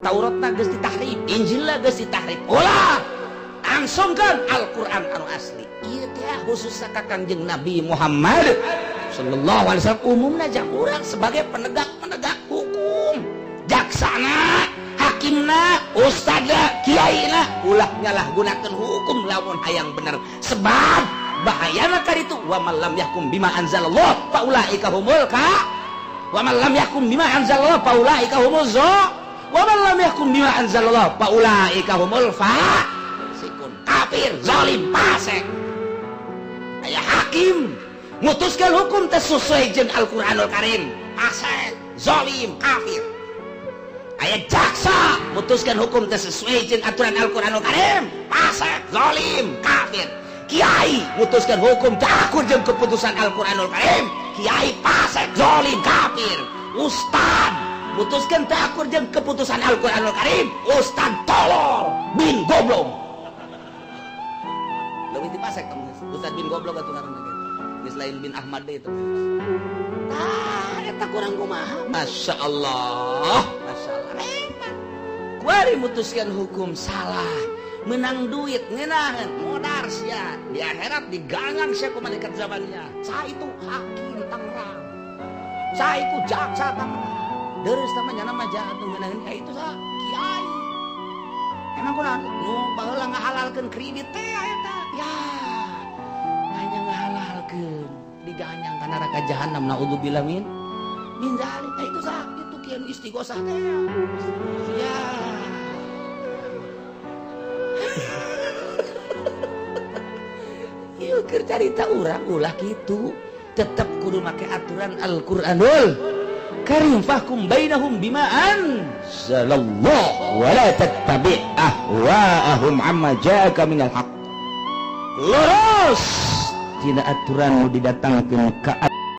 Tauratna geus ditahrif, Injilna geus ditahrif. Ulah langsungkan Al-Quran anu asli. Ieu teh khusus ka Kangjeng Nabi Muhammad sallallahu alaihi wasallam. Umumna jeung urang sebagai penegak hukum, jaksana, hakimna, ustadna, kiaina ulah nyalahgunakeun hukum lamun hayang bener. Sebab bahayana ka ditu wa man lam yahkum bima anzalallah faulaika humul wa man lam yahkum bima anzalallah faulaika humuz wa man lam yahkum bima anzalallah faulaika humul fasiqun, kafir, zalim, fasik. Aya hakim mutuskeun hukum teh sesuai jeung Al-Qur'anul Karim, fasik, zalim, kafir. Aya jaksa mutuskeun hukum teh sesuai jeung aturan Al-Qur'anul Karim, fasik, zalim, kafir. Kiai mutuskan hukum takut jeung keputusan Al-Quranul Karim, kiai fasik, zalim, kafir. Ustad mutuskan takut jeung keputusan Al-Quranul Karim, ustad tolol bin goblok. Leuwih ti fasik kamu ustad bin goblok atuh ngaranna ge geus lain bin Ahmad deui itu. Tah eta kurang kumaha. Masyaallah hebat. Kuari mutuskan hukum salah, menang duit, ngenahan, modar sia. Di akhirat digangang sia ku malaikat zamannya. Sa itu hakim Tangerang. Sa itu jaksa Tangerang. Deres namanya nama jahat ngenahan ka itu sa kiai. Emang kunaon? Nu baheula ngahalalkeun kredit teh eta. Ya. Hanya ngahalalkeun diganyang ka neraka jahanam naudzubillah min zalik. Itu sa itu kieu istighosah teh. Ya. Yuk cerita urang ulah gitu, tetap kudu make aturan Al-Qur'anul Karim. Fahkum bainahum bima anzalallahu wa la tattabi' ahwa'ahum amma ja'aka minal haqq. Lurus tina aturan nu didatangkeun ka